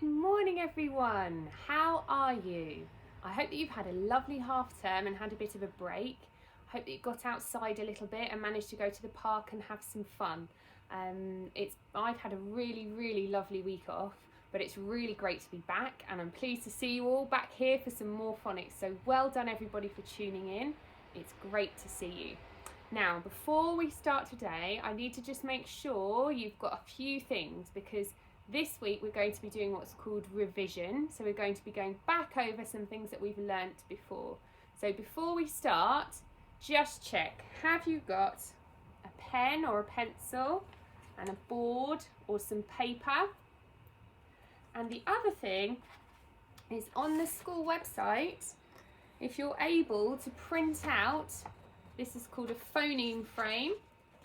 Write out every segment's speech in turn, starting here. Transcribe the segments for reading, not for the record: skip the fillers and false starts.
morning everyone, how are you? I hope that you've had a lovely half term and had a bit of a break. I hope that you got outside a little bit and managed to go to the park and have some fun. I've had a really lovely week off, but it's really great to be back and I'm pleased to see you all back here for some more phonics. So well done everybody for tuning in. It's great to see you. Now, before we start today, I need to just make sure you've got a few things, because this week we're going to be doing what's called revision. So we're going to be going back over some things that we've learnt before. So before we start, just check, have you got a pen or a pencil and a board or some paper? And the other thing is, on the school website, if you're able to print out, this is called a phoneme frame,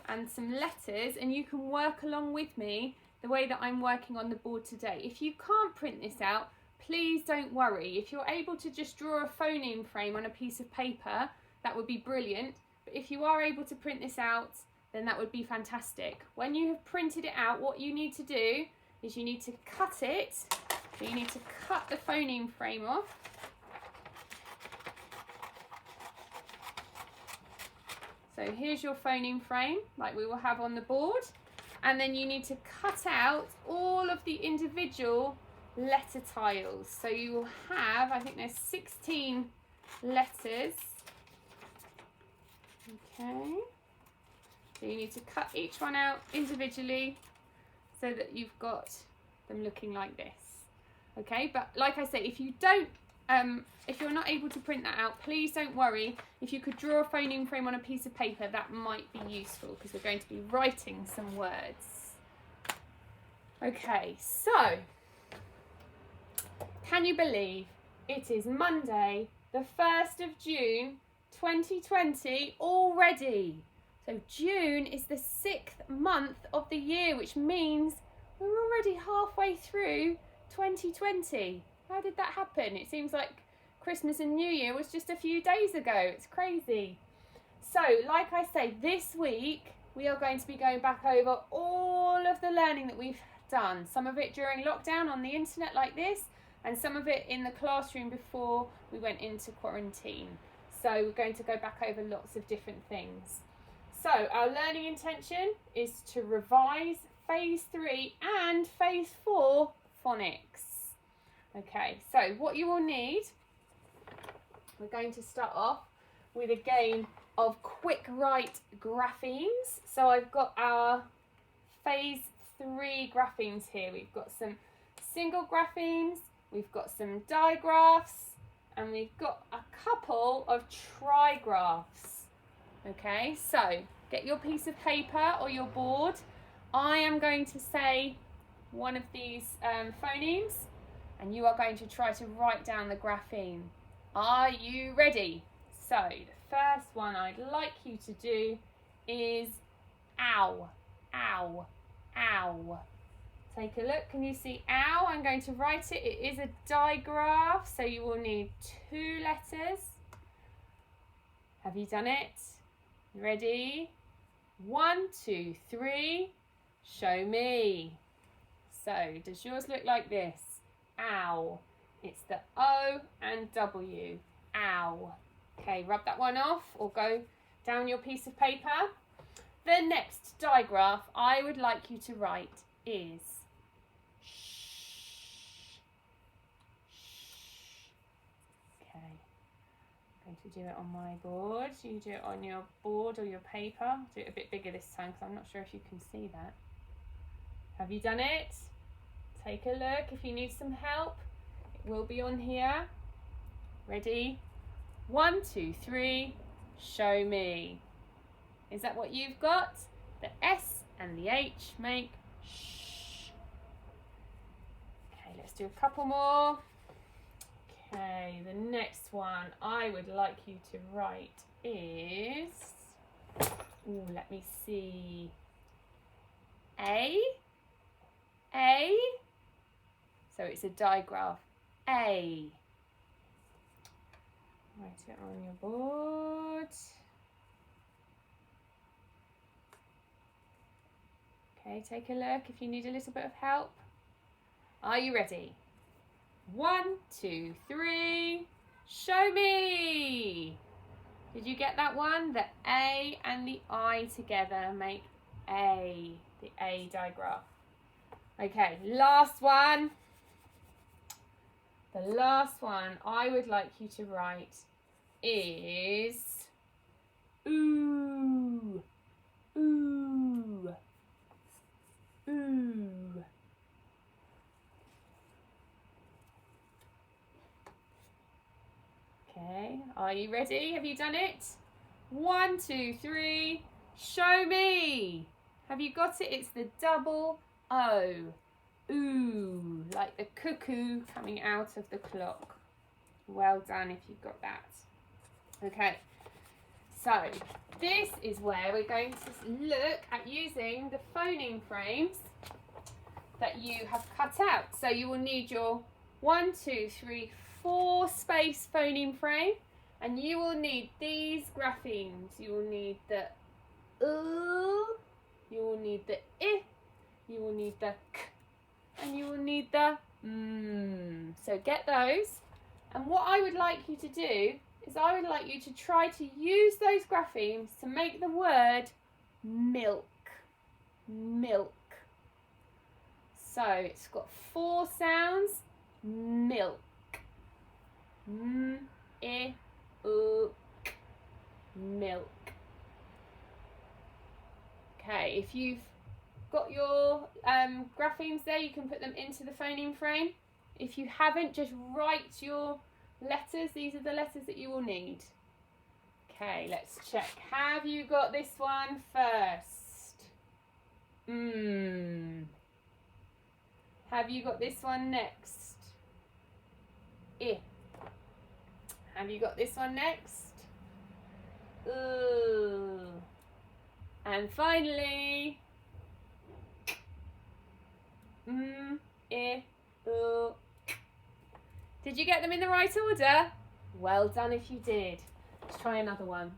and some letters, and you can work along with me the way that I'm working on the board today. If you can't print this out, please don't worry. If you're able to just draw a phoneme frame on a piece of paper, that would be brilliant. But if you are able to print this out, then that would be fantastic. When you have printed it out, what you need to do is you need to cut it. So you need to cut the phoneme frame off. So here's your phoneme frame, like we will have on the board. And then you need to cut out all of the individual letter tiles. So you will have, I think there's 16 letters. Okay. So you need to cut each one out individually so that you've got them looking like this. Okay, but like I say, if you don't, if you're not able to print that out, please don't worry. If you could draw a phoneme frame on a piece of paper, that might be useful, because we're going to be writing some words. Okay, so can you believe it is Monday, the 1st of June, 2020 already? So June is the 6th month of the year, which means we're already halfway through 2020. How did that happen? It seems like Christmas and New Year was just a few days ago. It's crazy. So, like I say, this week we are going to be going back over all of the learning that we've done. Some of it during lockdown on the internet like this, and some of it in the classroom before we went into quarantine. So we're going to go back over lots of different things. So our learning intention is to revise phase 3 and phase 4 phonics. Okay, so what you will need, we're going to start off with a game of quick write graphemes. So I've got our phase 3 graphemes here. We've got some single graphemes, we've got some digraphs, and we've got a couple of trigraphs. Okay, so get your piece of paper or your board. I am going to say one of these phonemes, and you are going to try to write down the grapheme. Are you ready? So the first one I'd like you to do is ow, ow, ow. Take a look, can you see ow? I'm going to write it. It is a digraph, so you will need 2 letters. Have you done it? Ready? 1, 2, 3, show me. So does yours look like this? Ow. It's the O and W. Ow. Okay, rub that one off or go down your piece of paper. The next digraph I would like you to write is shh. Okay, I'm going to do it on my board. You do it on your board or your paper. I'll do it a bit bigger this time because I'm not sure if you can see that. Have you done it? Take a look. If you need some help, it will be on here. Ready? 1, 2, 3, show me. Is that what you've got? The S and the H make shh. Okay, let's do a couple more. Okay, the next one I would like you to write is, let me see, A. So it's a digraph. A. Write it on your board. Okay, take a look if you need a little bit of help. Are you ready? 1, 2, 3. Show me. Did you get that one? The A and the I together make A, the A digraph. Okay, last one. The last one I would like you to write is ooh, ooh, ooh. Okay, are you ready? Have you done it? 1, 2, 3, show me. Have you got it? It's the double O. Ooh, like the cuckoo coming out of the clock. Well done if you've got that. Okay, so this is where we're going to look at using the phoneme frames that you have cut out. So you will need your 1, 2, 3, 4 space phoneme frame, and you will need these graphemes. You will need the you will need the I, you will need the k, and you will need the So get those. And what I would like you to do is I would like you to try to use those graphemes to make the word milk. Milk. So it's got 4 sounds. Milk. I, U, K. Milk. Okay, if you've got your graphemes there, you can put them into the phoneme frame. If you haven't, just write your letters. These are the letters that you will need. Okay, let's check. Have you got this one first? Have you got this one next? I. Have you got this one next? Ooh. And finally, I, U. Did you get them in the right order? Well done if you did. Let's try another one.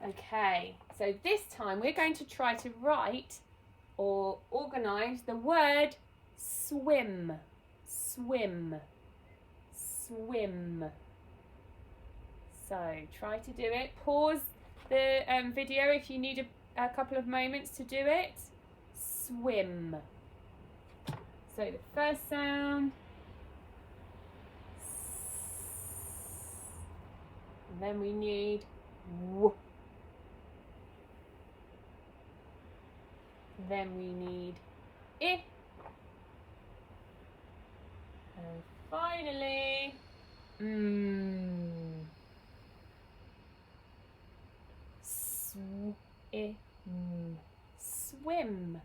Okay, so this time we're going to try to write or organise the word swim. Swim. Swim. So try to do it. Pause the video if you need a couple of moments to do it. Swim. So the first sound. And then we need W. Then we need I. And finally, swim.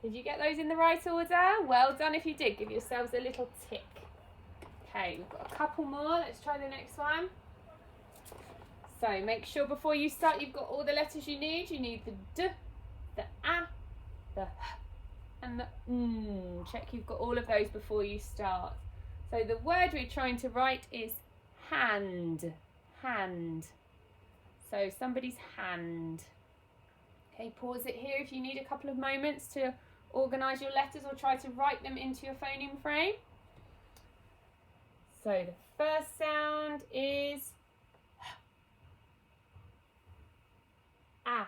Did you get those in the right order? Well done if you did. Give yourselves a little tick. Okay, we've got a couple more. Let's try the next one. So make sure before you start you've got all the letters you need. You need the D, the A, the H, and the Check you've got all of those before you start. So the word we're trying to write is hand. Hand. So somebody's hand. Okay, pause it here if you need a couple of moments to organise your letters or try to write them into your phoneme frame. So the first sound is A.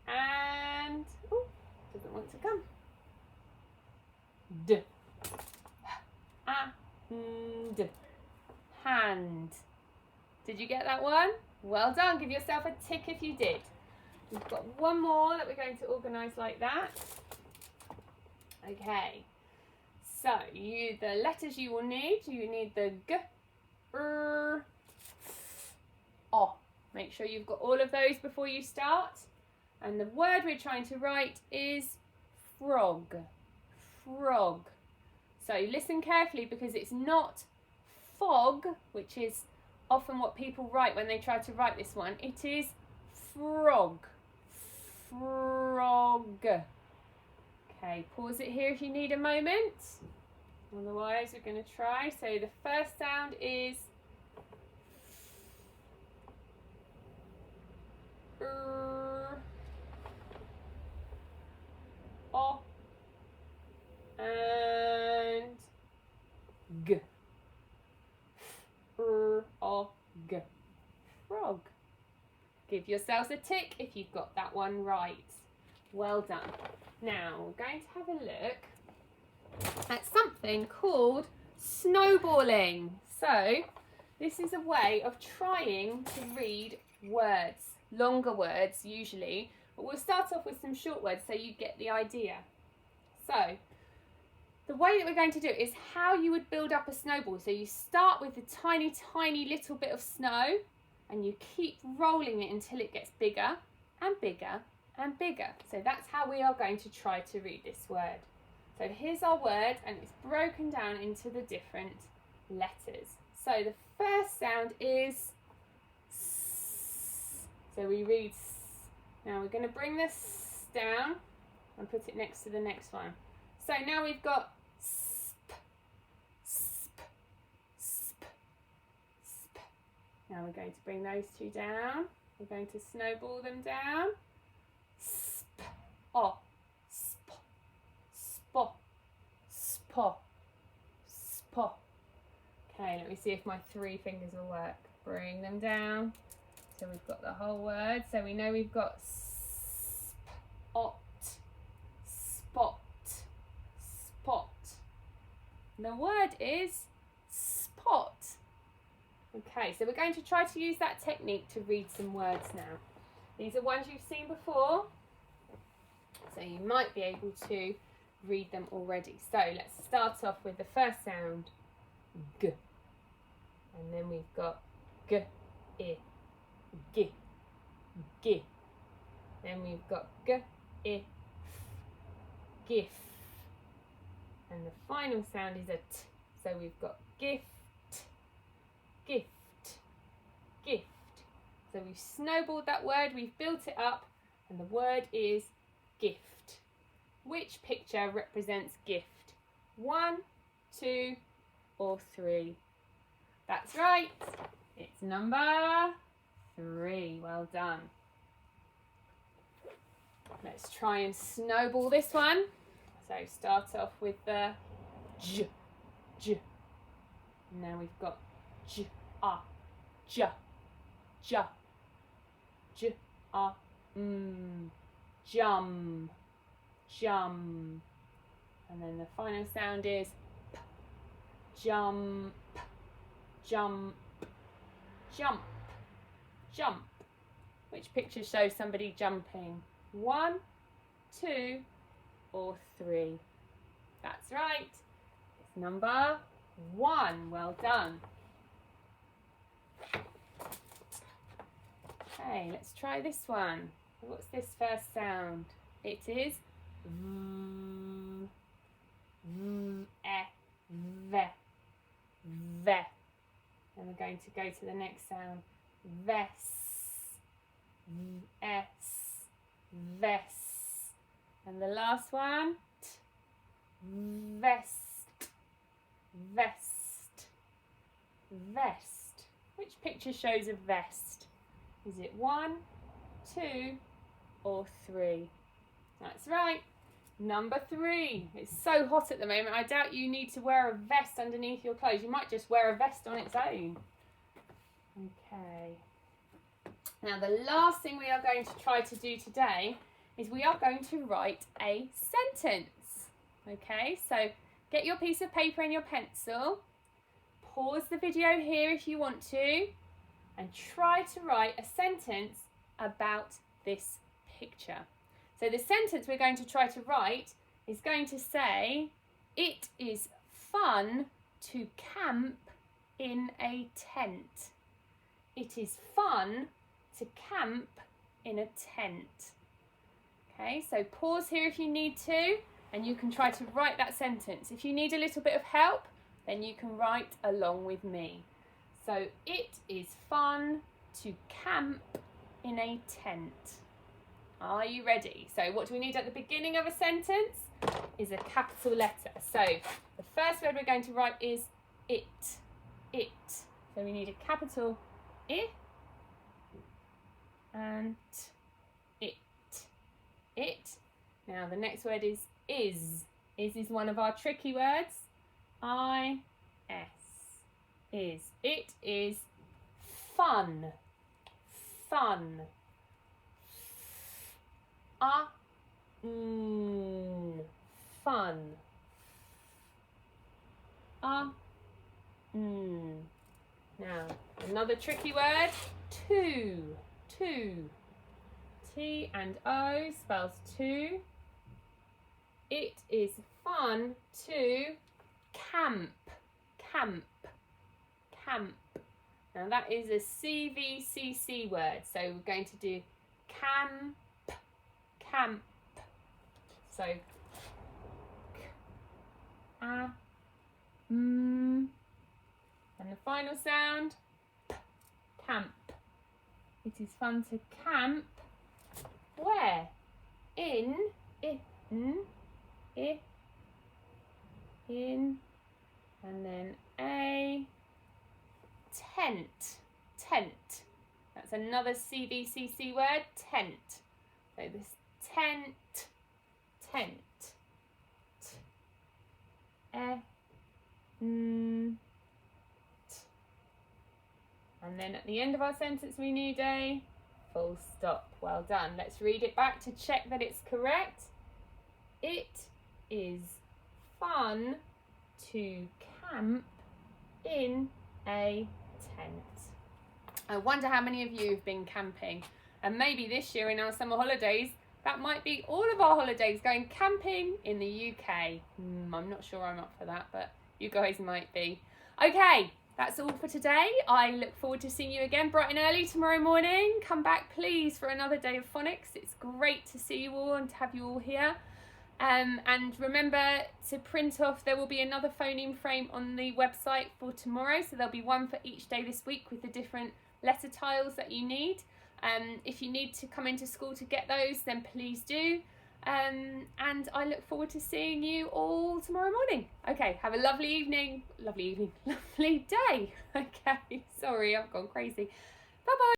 And doesn't want to come. D. And hand. Did you get that one? Well done. Give yourself a tick if you did. We've got one more that we're going to organise like that. Okay. So the letters you will need. You need the G, R, O. Make sure you've got all of those before you start. And the word we're trying to write is frog. Frog. So listen carefully because it's not fog, which is often what people write when they try to write this one. It is frog. Frog. Okay, pause it here if you need a moment. Otherwise, we're going to try. So the first sound is Give yourselves a tick if you've got that one right. Well done. Now we're going to have a look at something called snowballing. So this is a way of trying to read words, longer words usually, but we'll start off with some short words so you get the idea. So the way that we're going to do it is how you would build up a snowball. So you start with a tiny, tiny little bit of snow and you keep rolling it until it gets bigger and bigger and bigger. So that's how we are going to try to read this word. So here's our word and it's broken down into the different letters. So the first sound is S. So we read S. Now we're going to bring this down and put it next to the next one. So now we've got sp, sp, sp, sp. Now we're going to bring those two down. We're going to snowball them down. Sp, o, sp, spo, spo, spo. Okay, let me see if my 3 fingers will work. Bring them down. So we've got the whole word. So we know we've got spot, spot, spot. The word is spot. Okay, so we're going to try to use that technique to read some words now. These are ones you've seen before, so you might be able to read them already. So let's start off with the first sound, G. And then we've got G, I, G, G. Then we've got G, I, F, GIF. And the final sound is a T. So we've got gift, gift, gift. So we've snowballed that word, we've built it up, and the word is gift. Which picture represents gift? 1, 2, or 3? That's right. It's number 3. Well done. Let's try and snowball this one. So start off with the J, J. Now we've got J, A, J, J, J, A, jum, jum. And then the final sound is P, jump, jump, jump, jump. Which picture shows somebody jumping? 1, 2, or 3? That's right. It's number 1. Well done. Okay, let's try this one. What's this first sound? It is V, V, E, V, V. And we're going to go to the next sound. Ves, S, Vest. And the last one, T, vest, vest, vest. Which picture shows a vest? Is it 1, 2, or 3? That's right. Number 3. It's so hot at the moment. I doubt you need to wear a vest underneath your clothes. You might just wear a vest on its own. Okay. Now the last thing we are going to try to do today is we are going to write a sentence. Okay, so get your piece of paper and your pencil. Pause the video here if you want to. And try to write a sentence about this picture. So the sentence we're going to try to write is going to say, it is fun to camp in a tent. It is fun to camp in a tent. Okay, so pause here if you need to, and you can try to write that sentence. If you need a little bit of help, then you can write along with me. So, it is fun to camp in a tent. Are you ready? So, what do we need at the beginning of a sentence? Is a capital letter. So, the first word we're going to write is it. It. So, we need a capital I and it. It. Now, the next word is is. Is one of our tricky words. I-S. Is. It is fun. Fun. Fun. Now, another tricky word. Two. T and O spells two. It is fun to camp. Now that is a CVCC word. So we're going to do camp. So and the final sound, camp. It is fun to camp. Where? In, and then a tent. That's another CVCC word, tent. So this tent. And then at the end of our sentence we need a full stop. Well done. Let's read it back to check that it's correct. It is fun to camp in a tent. I wonder how many of you have been camping, and maybe this year in our summer holidays that might be all of our holidays, going camping in the UK. I'm not sure I'm up for that, but you guys might be. Okay, that's all for today. I look forward to seeing you again bright and early tomorrow morning. Come back please for another day of phonics. It's great to see you all and to have you all here. And remember to print off, there will be another phoneme frame on the website for tomorrow, so there'll be one for each day this week with the different letter tiles that you need. If you need to come into school to get those, then please do. And I look forward to seeing you all tomorrow morning. Okay, have a lovely evening, lovely day. Okay, sorry, I've gone crazy. Bye-bye.